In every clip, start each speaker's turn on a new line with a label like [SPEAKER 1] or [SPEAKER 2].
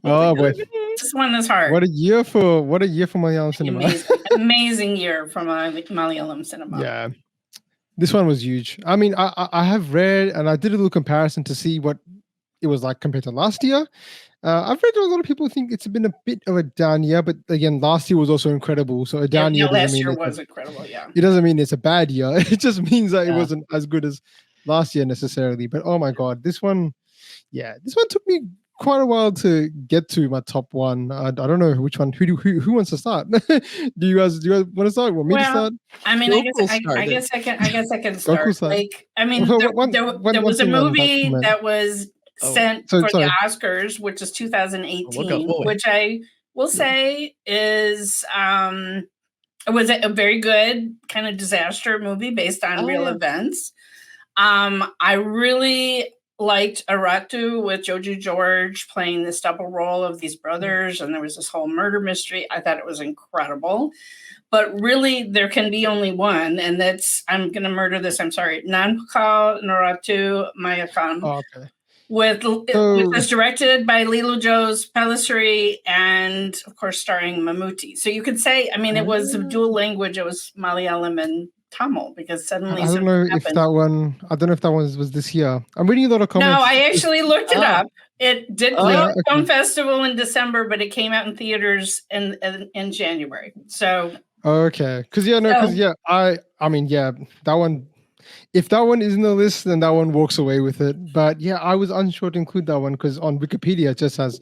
[SPEAKER 1] Oh boy,
[SPEAKER 2] This one is hard.
[SPEAKER 1] what a year for Malayalam cinema.
[SPEAKER 2] Amazing year for Malayalam cinema.
[SPEAKER 1] Yeah, this one was huge. I mean, I have read and I did a little comparison to see what it was like compared to last year. I've read a lot of people think it's been a bit of a down year, but again, last year was also incredible. So a down year doesn't mean
[SPEAKER 2] last year was incredible. Yeah,
[SPEAKER 1] it doesn't mean it's a bad year. It just means that it wasn't as good as last year necessarily. But oh my god, this one took me quite a while to get to my top one. I don't know which one. Who wants to start? do you guys want to start? Want me to start?
[SPEAKER 2] I mean, I guess I can start. Like, I mean, there was a movie that was sent for the Oscars, which is 2018, which I will say is it was a very good kind of disaster movie based on real events. I really liked Iratta with Joji George playing this double role of these brothers, and there was this whole murder mystery. I thought it was incredible. But really, there can be only one, and that's, I'm going to murder this, I'm sorry, Nanpakal Naratu Mayakam.
[SPEAKER 1] Oh, okay.
[SPEAKER 2] It was directed by Lilo Joes Pellicerie and, of course, starring Mammotty. So you could say, I mean, it was a dual language. It was Malayalam and Tamil, because suddenly
[SPEAKER 1] I don't know if that one was this year. I'm reading a lot of comments.
[SPEAKER 2] No, I actually looked it up. It did play at the film festival in December, but it came out in theaters in January. So
[SPEAKER 1] okay, I mean, that one. If that one is in the list, then that one walks away with it. But yeah, I was unsure to include that one because on Wikipedia it just has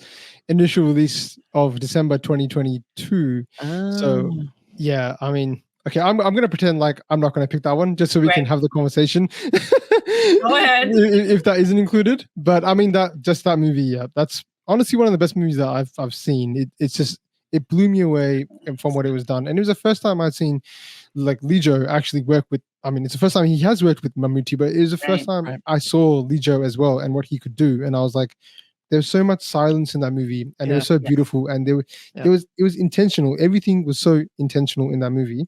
[SPEAKER 1] initial release of December 2022. So yeah, I mean, okay, I'm gonna pretend like I'm not gonna pick that one just so we can have the conversation.
[SPEAKER 2] Go ahead.
[SPEAKER 1] If that isn't included, but I mean that movie, yeah, that's honestly one of the best movies that I've seen. It blew me away from what it was done, and it was the first time I'd seen like Lijo actually work with. I mean, it's the first time he has worked with Mammotty, but it was the first time I saw Lijo as well and what he could do, and I was like, there's so much silence in that movie, and it was so beautiful, and it was intentional. Everything was so intentional in that movie,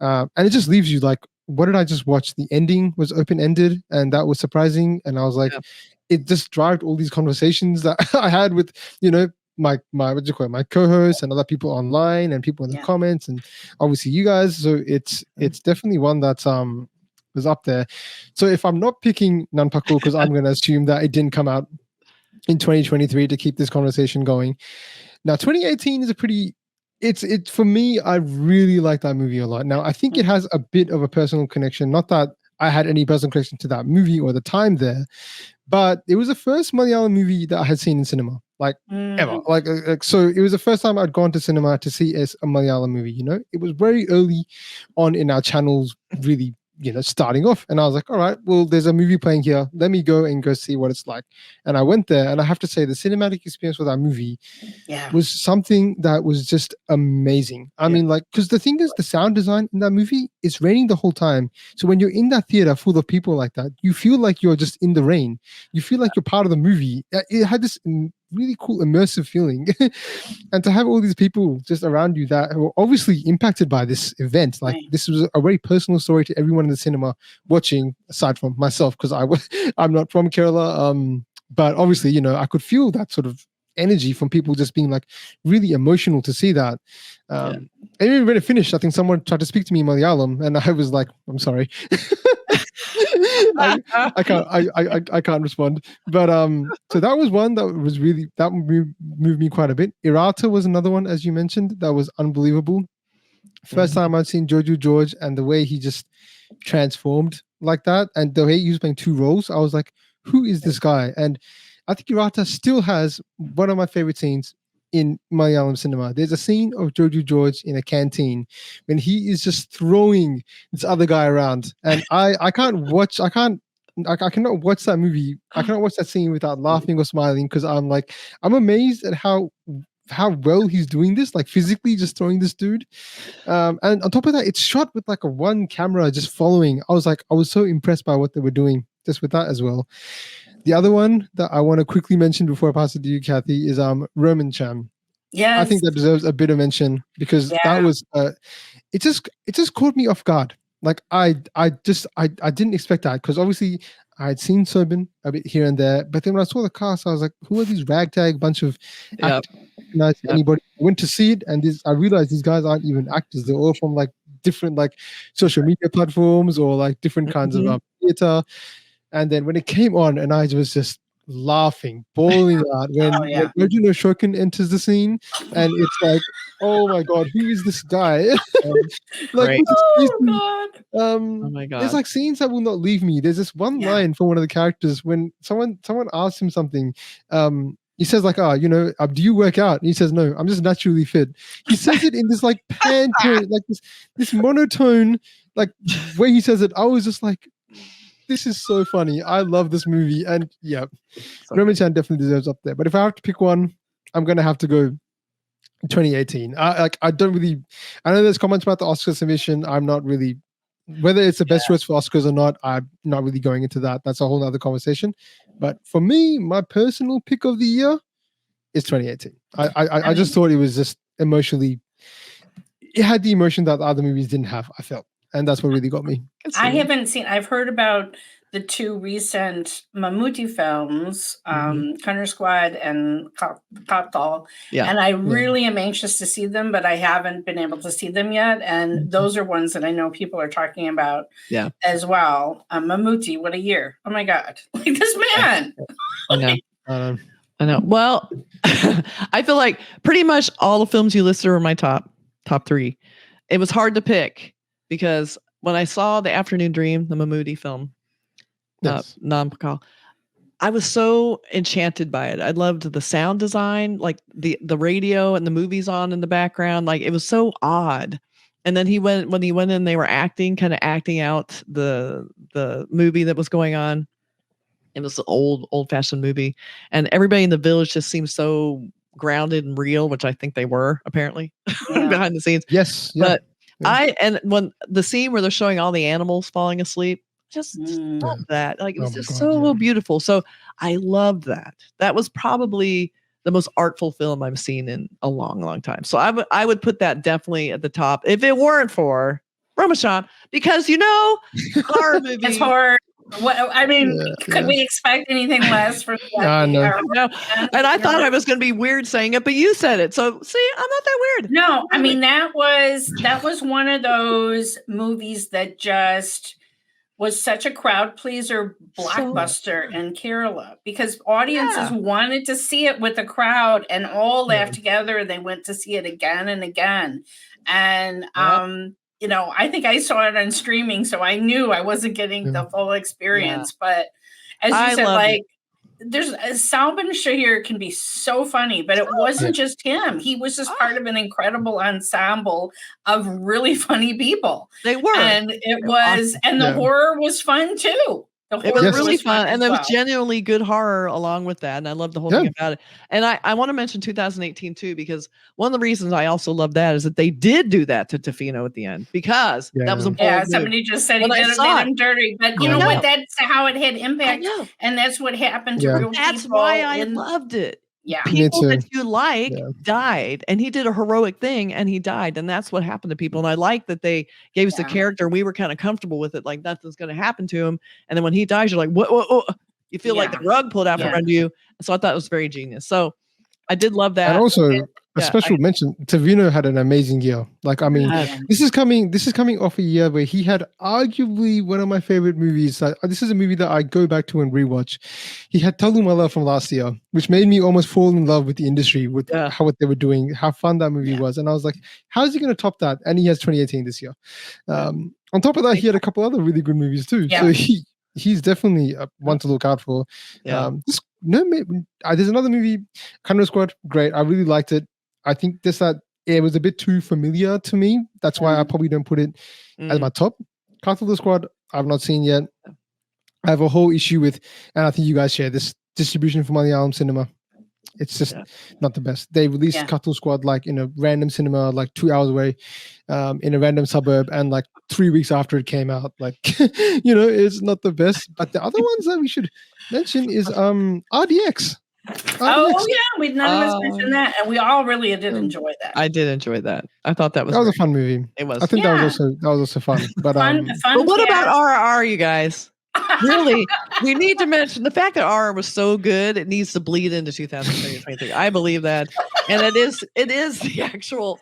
[SPEAKER 1] and it just leaves you like, what did I just watch? The ending was open ended, and that was surprising, and I was like, it just drove all these conversations that I had with my my co-hosts and other people online and people in the comments and obviously you guys. So it's definitely one that's was up there. So if I'm not picking Nanpakul, because I'm going to assume that it didn't come out in 2023 to keep this conversation going. Now 2018 is it's for me, I really like that movie a lot. Now I think it has a bit of a personal connection, not that I had any personal connection to that movie or the time there, but it was the first Malayalam movie that I had seen in cinema, like ever. Like so it was the first time I'd gone to cinema to see a Malayalam movie. It was very early on in our channels, really, starting off, and I was like, all right, well, there's a movie playing here, let me go see what it's like. And I went there, and I have to say the cinematic experience for that movie was something that was just amazing. I mean, like, because the thing is, the sound design in that movie, it's raining the whole time, so when you're in that theater full of people like that, you feel like you're just in the rain, you feel like you're part of the movie. It had this really cool immersive feeling and to have all these people just around you that were obviously impacted by this event, like this was a very personal story to everyone in the cinema watching, aside from myself, because I'm not from Kerala, but obviously I could feel that sort of energy from people just being like really emotional to see that. And even when it finished, I think someone tried to speak to me in Malayalam and I was like, I'm sorry. I can't respond. But so that was one that was really, that moved me quite a bit. Iratta was another one, as you mentioned, that was unbelievable. First time I'd seen Jojo George and the way he just transformed like that, and the way he was playing two roles, I was like, who is this guy? And I think Iratta still has one of my favorite scenes in Malayalam cinema. There's a scene of Jojo George in a canteen when he is just throwing this other guy around, and I cannot watch that movie. I cannot watch that scene without laughing or smiling, because I'm amazed at how well he's doing this, like physically just throwing this dude. And on top of that, it's shot with like a one camera just following. I was so impressed by what they were doing just with that as well. The other one that I want to quickly mention before I pass it to you, Kathy, is Romanchan.
[SPEAKER 2] Yes.
[SPEAKER 1] I think that deserves a bit of mention because that was it just caught me off guard. Like I didn't expect that, because obviously I had seen Sobin a bit here and there, but then when I saw the cast, I was like, who are these ragtag bunch of actors? Anybody? I went to see it, and I realized these guys aren't even actors. They're all from like different like social media platforms or like different kinds of theater. And then when it came on, and I was just laughing, bawling out when Reginald Shokin enters the scene, and it's like, oh my god, who is this guy? Like,
[SPEAKER 3] oh my god,
[SPEAKER 1] there's like scenes that will not leave me. There's this one line from one of the characters when someone asks him something. He says like, do you work out? And he says, no, I'm just naturally fit. He says it in this like pantone, like this monotone, like way he says it. I was just like, this is so funny. I love this movie. And Romanchan definitely deserves up there. But if I have to pick one, I'm going to have to go 2018. I don't really, I know there's comments about the Oscar submission. I'm not really, whether it's the best choice for Oscars or not, I'm not really going into that. That's a whole nother conversation. But for me, my personal pick of the year is 2018. I just thought it was just emotionally, it had the emotion that the other movies didn't have, I felt. And that's what really got me.
[SPEAKER 2] I've heard about the two recent Mammotty films, Connor Squad and Kaptal. And I really am anxious to see them, but I haven't been able to see them yet. And those are ones that I know people are talking about as well. Mammotty, what a year. Oh my God. Like this man.
[SPEAKER 3] I know. Well, I feel like pretty much all the films you listed were my top three. It was hard to pick. Because when I saw The Afternoon Dream, the Mammotty film, Nampakal, I was so enchanted by it. I loved the sound design, like the radio and the movies on in the background. Like it was so odd. And then when he went in, they were acting out the movie that was going on. It was an old-fashioned movie. And everybody in the village just seemed so grounded and real, which I think they were apparently behind the scenes.
[SPEAKER 1] Yes. Yeah.
[SPEAKER 3] But and when the scene where they're showing all the animals falling asleep, just love that. Like it was just so beautiful. So I loved that. That was probably the most artful film I've seen in a long, long time. So I would put that definitely at the top if it weren't for Romanchan, because horror movies.
[SPEAKER 2] It's horror. What I mean, could we expect anything less from that?
[SPEAKER 3] No. And I thought I was going to be weird saying it, but you said it. So see, I'm not that weird.
[SPEAKER 2] No, I mean that was one of those movies that just was such a crowd pleaser, blockbuster in Kerala, because audiences wanted to see it with the crowd and all laughed together. They went to see it again and again, and I think I saw it on streaming, so I knew I wasn't getting the full experience. But as you said, like there's Salman Shahir can be so funny, but it wasn't just him. He was just part of an incredible ensemble of really funny people.
[SPEAKER 3] They were,
[SPEAKER 2] and it was, and the horror was fun too.
[SPEAKER 3] It was really fun, and there was genuinely good horror along with that, and I love the whole thing about it. And I want to mention 2018 too, because one of the reasons I also love that is that they did do that to Tovino at the end, because that was a bold
[SPEAKER 2] somebody just said he did him dirty, but you know what? That's how it had impact, and that's what happened to real people.
[SPEAKER 3] That's why I loved it.
[SPEAKER 2] Yeah,
[SPEAKER 3] people that you died, and he did a heroic thing, and he died, and that's what happened to people. And I like that they gave us the character. We were kind of comfortable with it, like nothing's going to happen to him. And then when he dies, you're like, what? You feel like the rug pulled out from under you. So I thought it was very genius. So I did love that.
[SPEAKER 1] And also a special mention, Tovino had an amazing year. Like, I mean, this is coming off a year where he had arguably one of my favorite movies. This is a movie that I go back to and rewatch. He had Talumala from last year, which made me almost fall in love with the industry, with what they were doing, how fun that movie was. And I was like, how is he going to top that? And he has 2018 this year. On top of that, he had a couple other really good movies too. So he's definitely one to look out for. There's another movie, Kannada Squad, great. I really liked it. I think it was a bit too familiar to me. That's why I probably don't put it as my top. Kannada Squad, I've not seen yet. I have a whole issue with, and I think you guys share this, distribution for Malayalam cinema. It's just not the best. They released Kannada Squad like in a random cinema, like 2 hours away, in a random suburb, and like 3 weeks after it came out. Like, it's not the best. But the other ones that we should mention is RDX.
[SPEAKER 2] Oh yeah, none of us mentioned that, and we all really did enjoy that.
[SPEAKER 3] I did enjoy that. I thought that was
[SPEAKER 1] a fun movie.
[SPEAKER 3] It was.
[SPEAKER 1] I think that was also fun. But
[SPEAKER 2] fun
[SPEAKER 1] but
[SPEAKER 3] what about RRR, you guys? really, we need to mention the fact that R was so good, it needs to bleed into 2023. I believe that. And it is the actual